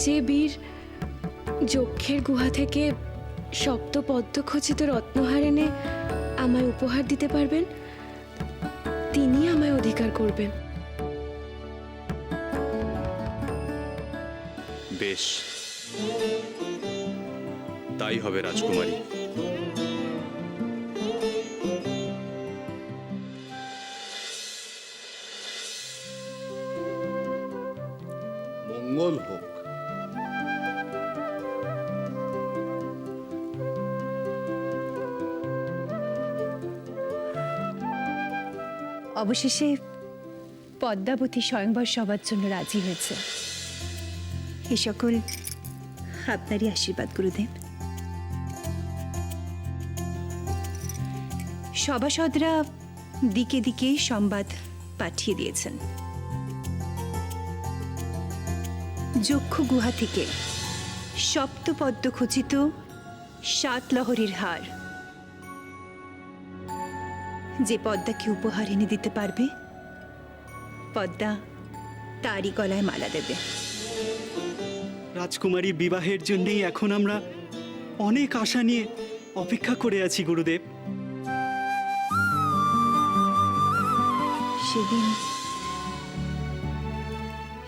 যে বীর যক্ষের গুহা থেকে সপ্ত পদ্মখচিত রত্নহার এনে আমায় উপহার দিতে পারবেন, তিনি আমায় অধিকার করবেন। বেশ, তাই হবে রাজকুমারী। মঙ্গল হোক। অবশেষে পদ্মাবতী স্বয়ংবর সবার জন্য রাজি হয়েছে। এ সকল আপনারই আশীর্বাদ গুরুদেব। সভাসদরা দিকে দিকে সংবাদ পাঠিয়ে দিয়েছেন। যক্ষ গুহা থেকে সপ্তপদ্ম খচিত 7 লহরীর হার যে পদ্মাকে উপহার এনে দিতে পারবে, পদ্মা তারই গলায় মালা দেবে। রাজকুমারী বিবাহের জন্যই এখন আমরা অনেক আশা নিয়ে অপেক্ষা করে আছি গুরুদেব।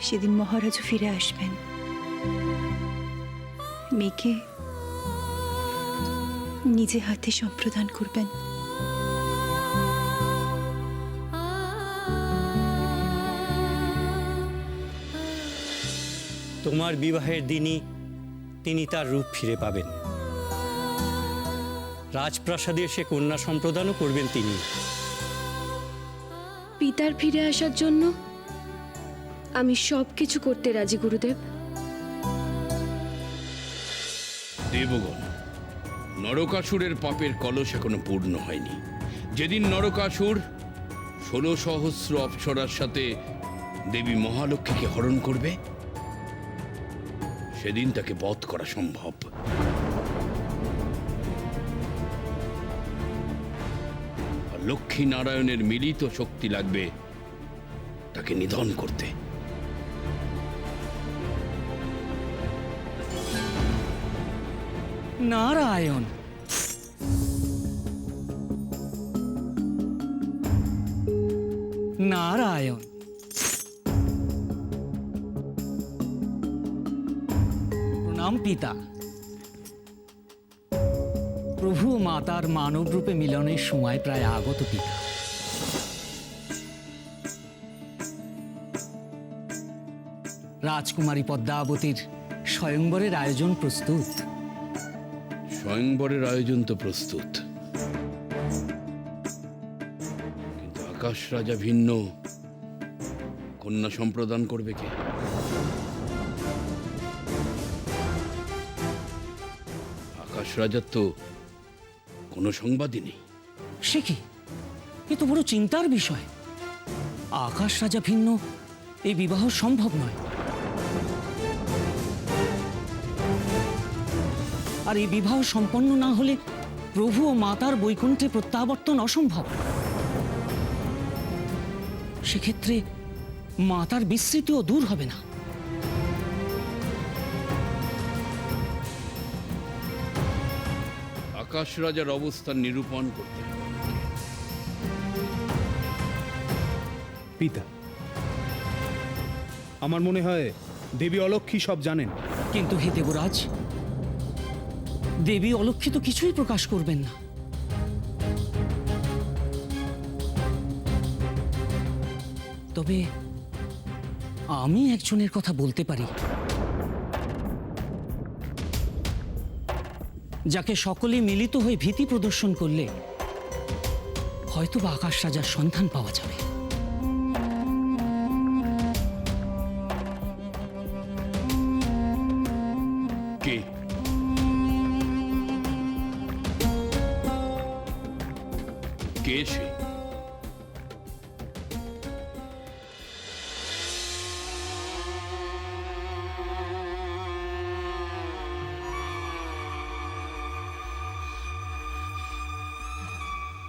সেদিন মহারাজও ফিরে আসবেন, মেয়েকে নিজে হাতে সম্প্রদান করবেন। তোমার বিবাহের দিনই তিনি তার রূপ ফিরে পাবেন। রাজপ্রাসাদে এসে কন্যা সম্প্রদানও করবেন তিনি। পিতার ফিরে আসার জন্য আমি সবকিছু করতে রাজি গুরুদেব। দেবগণ, নরকাসুরের পাপের কলস এখনো পূর্ণ হয়নি। যেদিন নরকাসুর 16 সহস্র অপ্সরার সাথে দেবী মহালক্ষ্মীকে হরণ করবে, সেদিন তাকে বধ করা সম্ভব। আর লক্ষ্মী নারায়ণের মিলিত শক্তি লাগবে তাকে নিধন করতে। নারায়ণ, নারায়ণ, প্রণাম পিতা। প্রভু ও মাতার মানব রূপে মিলনের সময় প্রায় আগত পিতা। রাজকুমারী পদ্মাবতীর স্বয়ংবরের আয়োজন প্রস্তুত। স্বয়ংবরের আয়োজন তো প্রস্তুত, কিন্তু আকাশ রাজা ভিন্ন, কন্যা সম্প্রদান করবে কে? আকাশ রাজার তো কোনো সংবাদই নেই। সে কি? এ তো বড় চিন্তার বিষয়। আকাশ রাজা ভিন্ন, এই বিবাহ সম্ভব নয়। আর এই বিবাহ সম্পন্ন না হলে প্রভু ও মাতার বৈকুণ্ঠে প্রত্যাবর্তন অসম্ভব। সেক্ষেত্রে মাতার বিস্মৃতিও দূর হবে না। আকাশ রাজার অবস্থান নিরূপণ করতে হবে। পিতা, আমার মনে হয় দেবী অলক্ষ্মী সব জানেন। কিন্তু হে দেবরাজ, দেবী অলক্ষিত কিছুই প্রকাশ করবেন না। তবে আমি একজনের কথা বলতে পারি, যাকে সকলে মিলিত হয়ে ভীতি প্রদর্শন করলে হয়তো বা আকাশ রাজার সন্ধান পাওয়া যাবে। কে? কে সে?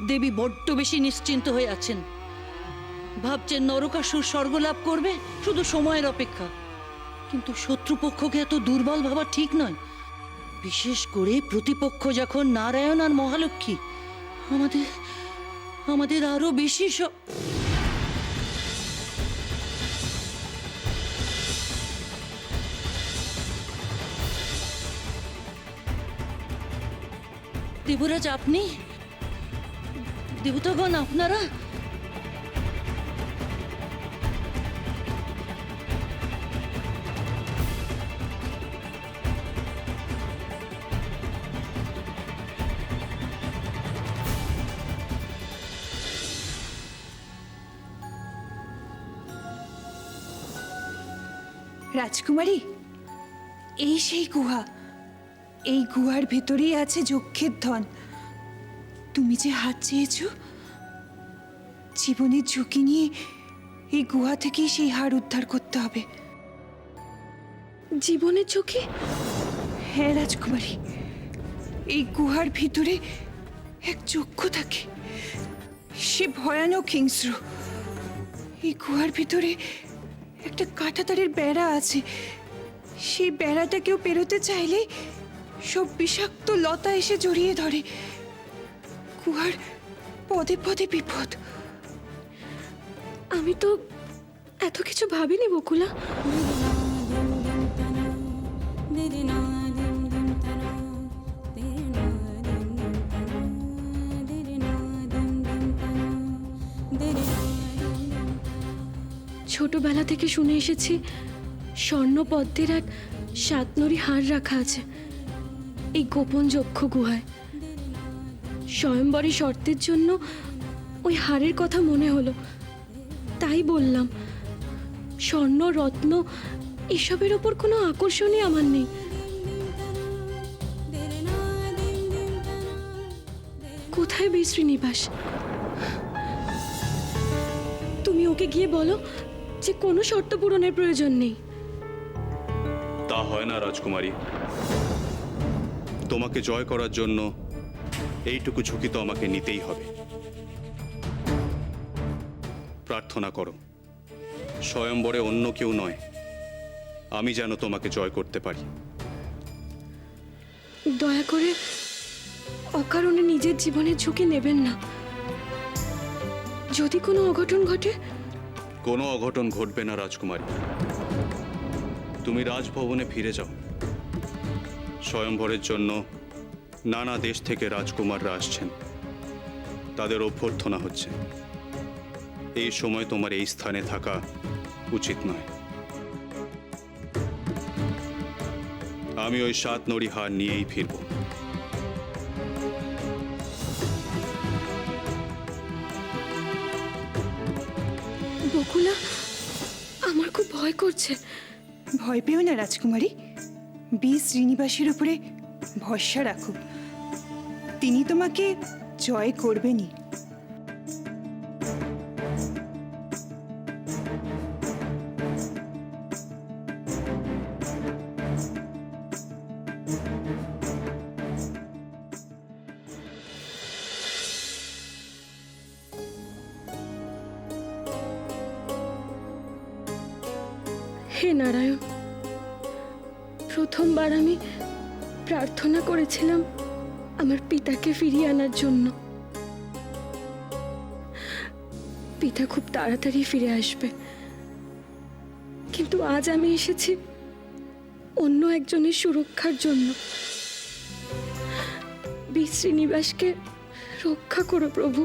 দেবী বড্ড বেশি নিশ্চিন্ত হয়ে আছেন। ভাবছেন নরকাসুর স্বর্গলাভ করবে, শুধু সময়ের অপেক্ষা। কিন্তু শত্রুপক্ষকে এত দুর্বল ভাবা ঠিক নয়, বিশেষ করে প্রতিপক্ষ যখন নারায়ণ আর মহালক্ষ্মী। আমাদের আমাদের আরো বেশি দেবরাজ, আপনি? দেবতাগণ আপনারা? রাজকুমারী, এই সেই গুহা। এই গুহার ভেতরেই আছে যক্ষের ধন। তুমি যে হাত চেয়েছ, জীবনের ঝুঁকি নিয়ে এই গুহা থেকেই সেই হার উদ্ধার করতে হবে। জীবনের ঝুঁকি? হ্যাঁ রাজকুমারী, এই গুহার ভিতরে এক যক্ষ থাকে। সে ভয়ানক হিংস্র। এই গুহার ভিতরে একটা কাঁটাতারের বেড়া আছে। সেই বেড়াটা কেউ পেরোতে চাইলে সব বিষাক্ত লতা এসে জড়িয়ে ধরে। গুহার পদে পদে বিপদ। আমি তো এত কিছু ভাবিনি বকুলা। ছোটবেলা থেকে শুনে এসেছি স্বর্ণ পদ্মের এক সাতনরি হার রাখা আছে এই গোপন যক্ষ গুহায়। স্বয়ংবরী শর্তের জন্য ওই হারের কথা মনে হলো, তাই বললাম। স্বর্ণ রত্ন এসবের ওপর কোনো আকর্ষণই আমার নেই। কোথায় শ্রীনিবাস? তুমি ওকে গিয়ে বলো যে কোনো শর্ত পূরণের প্রয়োজন নেই। তা হয় না রাজকুমারী। তোমাকে জয় করার জন্য এইটুকু ঝুঁকি তো আমাকে নিতেই হবে। প্রার্থনা করো স্বয়ম্বরে অন্য কেউ নয়, আমি যেন তোমাকে জয় করতে পারি। দয়া করে অকারণে নিজের জীবনের ঝুঁকি নেবেন না। যদি কোনো অঘটন ঘটে? কোনো অঘটন ঘটবে না রাজকুমারী। তুমি রাজভবনে ফিরে যাও। স্বয়ম্বরের জন্য নানা দেশ থেকে রাজকুমাররা আসছেন, তাদের অভ্যর্থনা হচ্ছে। এই সময় তোমার এই স্থানে থাকা উচিত নয়। আমি ওই সাতনরি হার নিয়েই ফিরব। বকুলা, আমার খুব ভয় করছে। ভয় পেও না রাজকুমারী। শ্রীনিবাসের উপরে ভরসা রাখো, তিনি তোমাকে জয় করবেনই। হে নারায়ণ, প্রথমবার আমি প্রার্থনা করেছিলাম আমার পিতাকে ফিরিয়ে আনার জন্য। পিতা খুব তাড়াতাড়ি ফিরে আসবে, কিন্তু আজ আমি এসেছি অন্য একজনের সুরক্ষার জন্য। শ্রীনিবাসকে রক্ষা করো প্রভু,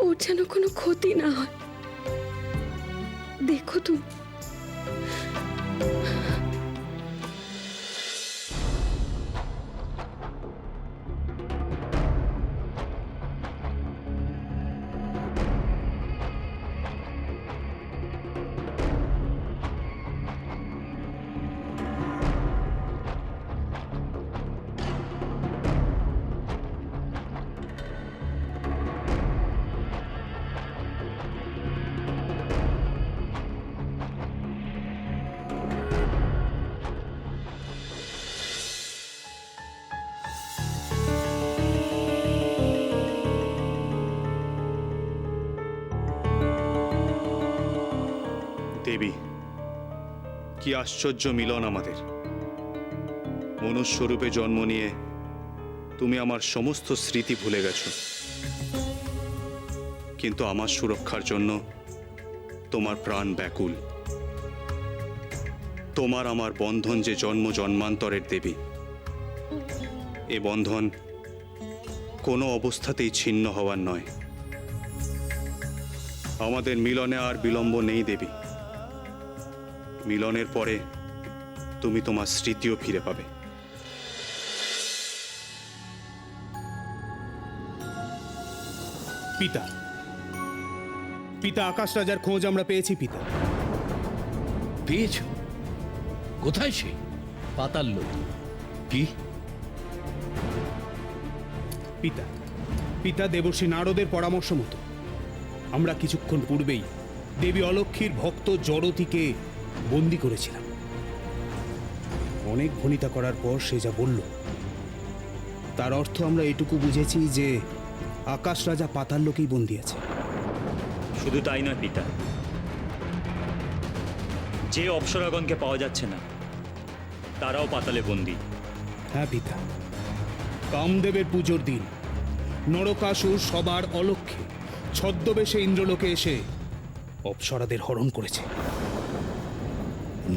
ওর যেন কোনো ক্ষতি না হয়। দেখো তুমি। দেবী, কি আশ্চর্য মিলন আমাদের। মনুষ্যরূপে জন্ম নিয়ে তুমি আমার সমস্ত স্মৃতি ভুলে গেছো, কিন্তু আমার সুরক্ষার জন্য তোমার প্রাণ ব্যাকুল। তোমার আমার বন্ধন যে জন্ম জন্মান্তরের দেবী, এ বন্ধন কোনো অবস্থাতেই ছিন্ন হওয়ার নয়। আমাদের মিলনে আর বিলম্ব নেই দেবী। মিলনের পরে তুমি তোমার স্মৃতিও ফিরে পাবে। পিতা, পিতা, আকাশ রাজার খোঁজ আমরা পেয়েছি পিতা। পেয়েছ? কোথায় সে? পাতাল লোক। কি? পিতা, পিতা, দেবর্ষী নারদের পরামর্শ মতো আমরা কিছুক্ষণ পূর্বেই দেবী অলক্ষ্মীর ভক্ত জড়তিকে বন্দি করেছিলাম। অনেক ভনিতা করার পর সে যা বলল তার অর্থ আমরা এটুকু বুঝেছি যে আকাশ রাজা পাতাল লোকেই বন্দি আছে। শুধু তাই নয় পিতা, যে অপ্সরাগণকে পাওয়া যাচ্ছে না তারাও পাতালে বন্দী। হ্যাঁ পিতা, কামদেবের পুজোর দিন নরকাসুর সবার অলক্ষ্যে ছদ্মবেশে ইন্দ্রলোকে এসে অপ্সরাদের হরণ করেছে।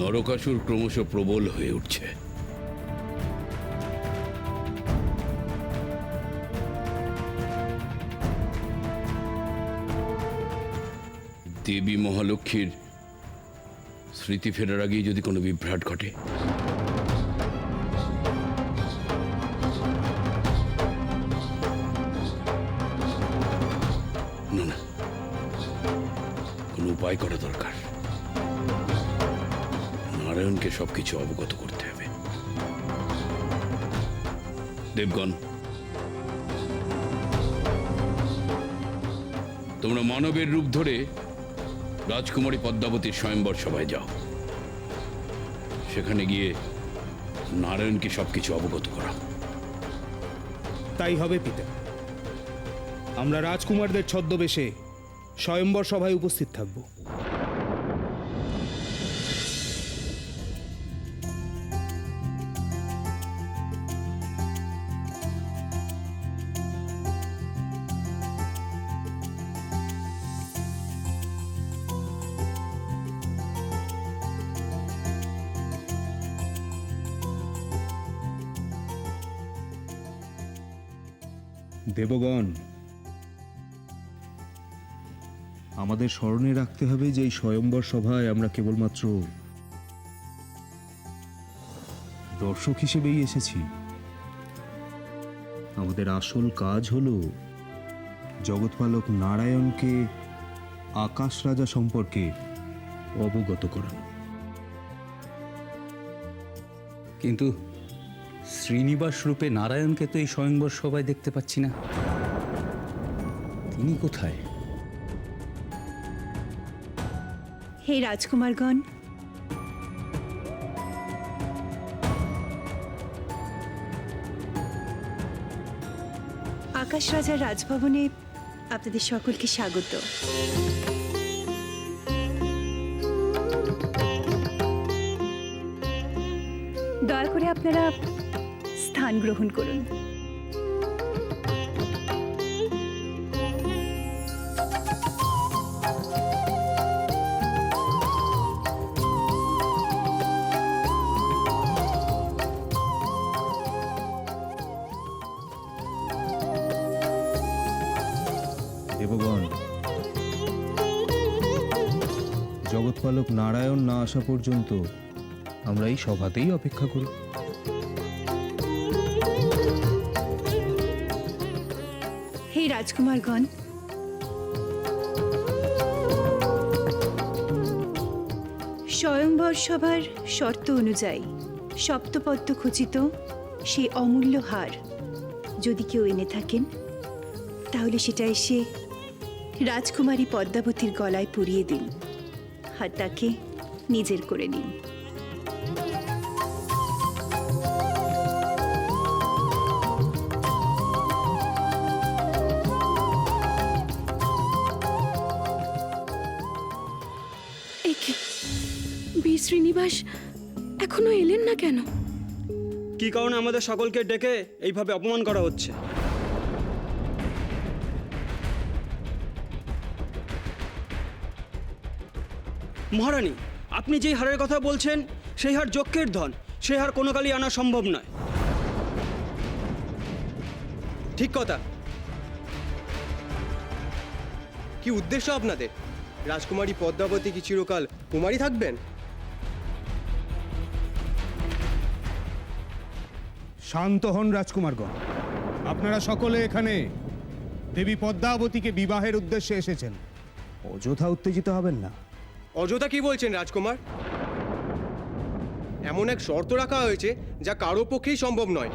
নরকাসুর ক্রমশ প্রবল হয়ে উঠছে। দেবী মহালক্ষ্মীর স্মৃতি ফেরার আগেই যদি কোনো বিভ্রাট ঘটে, না না, কোনো উপায় করা দরকার। নারায়ণকে সবকিছু অবগত করতে হবে। দেবগণ, তোমরা মানবের রূপ ধরে রাজকুমারী পদ্মাবতীর স্বয়ম্বর সভায় যাও। সেখানে গিয়ে নারায়ণকে সবকিছু অবগত করা। তাই হবে পিতা। আমরা রাজকুমারদের ছদ্মবেশে স্বয়ম্বর সভায় উপস্থিত থাকব। দেবগণ, আমাদের স্মরণে রাখতে হবে যে এই স্বয়ম্বর সভায় আমরা কেবলমাত্র দর্শক হিসেবেই এসেছি। আমাদের আসল কাজ হলো জগৎপালক নারায়ণকে আকাশ রাজা সম্পর্কে অবগত করানো। কিন্তু শ্রীনিবাস রূপে নারায়ণকে তো এই স্বয়ংবর সভায় দেখতে পাচ্ছি না। তিনি কোথায়? হে রাজকুমারগণ, আকাশ রাজার রাজভবনে আপনাদের সকলকে স্বাগত। দয়া করে আপনারা স্থান গ্রহণ করুন। দেবগণ, জগৎপালক নারায়ণ না আসা পর্যন্ত আমরা এই সভাতেই অপেক্ষা করি। হে রাজকুমারগণ, স্বয়ংবর সভার শর্ত অনুযায়ী সপ্তপদ্ম খচিত সেই অমূল্য হার যদি কেউ এনে থাকেন, তাহলে সেটা এসে রাজকুমারী পদ্মাবতীর গলায় পরিয়ে দিন আর তাকে নিজের করে নিন। বীর শ্রীনিবাস এখনো এলেন না কেন? কি কারণে আমাদের সকলকে ডেকে এইভাবে অপমান করা হচ্ছে? মহারানী, আপনি যেই হারের কথা বলছেন সেই হার যক্ষের ধন, সেই হার কোনো কালই আনা সম্ভব নয়। ঠিক কথা। কি উদ্দেশ্য আপনাদের? রাজকুমারী পদ্মাবতী কি চিরকাল কুমারী থাকবেন? শান্ত হন রাজকুমারগণ। আপনারা সকলে এখানে দেবী পদ্মাবতীকে বিবাহের উদ্দেশ্যে এসেছেন। অযথা উত্তেজিত হবেন না। অযথা কি বলছেন রাজকুমার? এমন এক শর্ত রাখা হয়েছে যা কারো পক্ষেই সম্ভব নয়।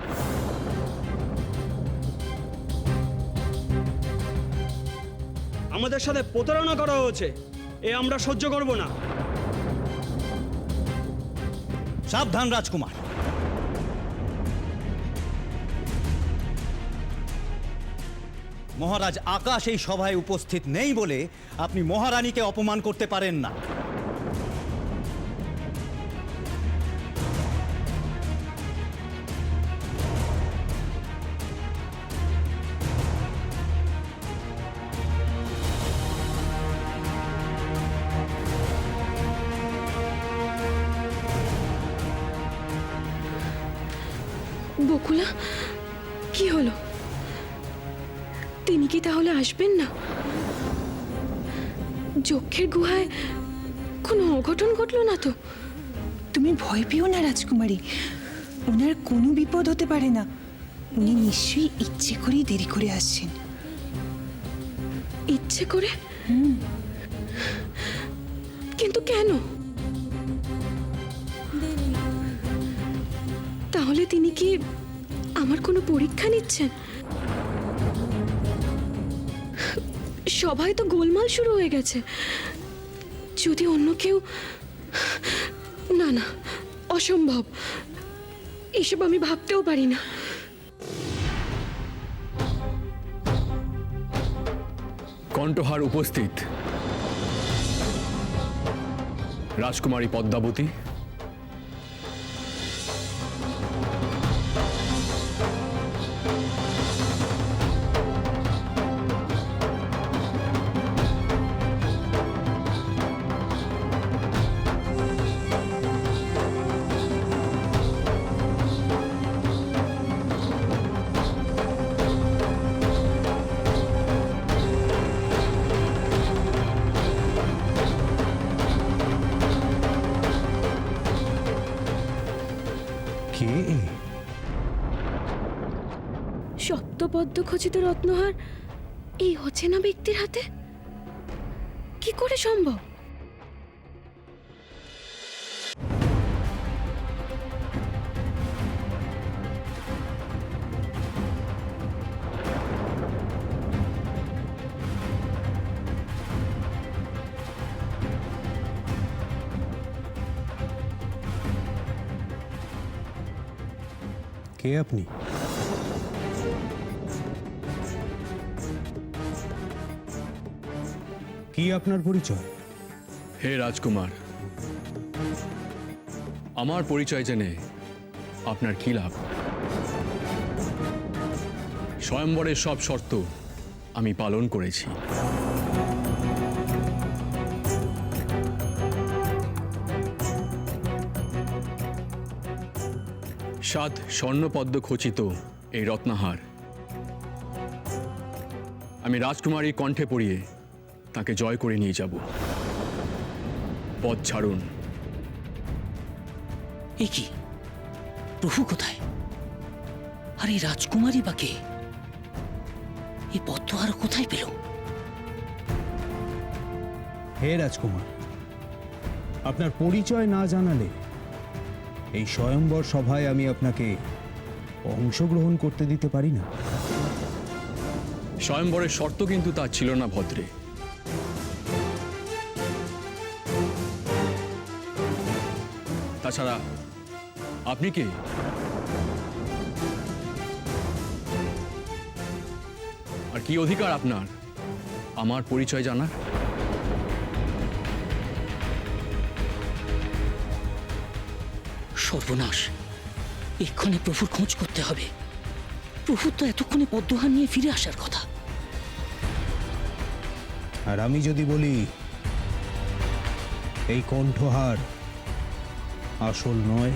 আমাদের সাথে প্রতারণা করা হয়েছে, এ আমরা সহ্য করব না। সাবধান রাজকুমার, মহারাজ আকাশ এই সভায় উপস্থিত নেই বলে আপনি মহারানীকে অপমান করতে পারেন না। বকুলা, কি হলো? তিনি কি তাহলে আসবেন না? যক্ষের গুহায় কোনো অঘটন ঘটলো না তো? তুমি ভয় পেও না রাজকুমারী, ওনার কোনো বিপদ হতে পারে না। উনি নিশ্চয়ই ইচ্ছে করেই দেরি করে আসছেন। ইচ্ছে করে? কিন্তু কেন? তাহলে তিনি কি আমার কোনো পরীক্ষা নিচ্ছেন? সবাই তো গোলমাল শুরু হয়ে গেছে। যদি অন্য কেউ... না না, অসম্ভব, এসব আমি ভাবতেও পারি না। কণ্ঠহার উপস্থিত রাজকুমারী পদ্মাবতী, কে এ? সপ্তপদ্ম খচিত রত্নহার এই অচেনা ব্যক্তির হাতে কি করে সম্ভব? কে আপনি? কি আপনার পরিচয়? হে রাজকুমার, আমার পরিচয় জেনে আপনার কি লাভ? স্বয়ম্বরের সব শর্ত আমি পালন করেছি। সাত স্বর্ণপদ্ম খচিত এই রত্নাহার আমি রাজকুমারীর কণ্ঠে পরিয়ে তাকে জয় করে নিয়ে যাব। পথ ছাড়ুন। এ কি, প্রভু কোথায়? আর এই রাজকুমারী বা কে? এই পদ্মহার কোথায় পেল? হে রাজকুমার, আপনার পরিচয় না জানালে এই স্বয়ম্বর সভায় আমি আপনাকে অংশগ্রহণ করতে দিতে পারি না। স্বয়ম্বরের শর্ত কিন্তু তা ছিল না ভদ্রে। তাছাড়া আপনি কে? আর কি অধিকার আপনার আমার পরিচয় জানার? সর্বনাশ, এক্ষণে প্রভুর খোঁজ করতে হবে। প্রভুর তো এতক্ষণে পদ্মহার নিয়ে ফিরে আসার কথা। আর আমি যদি বলি এই কণ্ঠহার আসল নয়,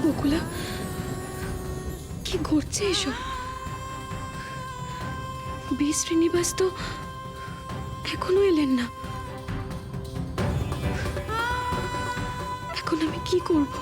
বকুলা, কি ঘটছে এসব? বি শ্রীনিবাস তো এখনো এলেন না। এখন আমি কি করব?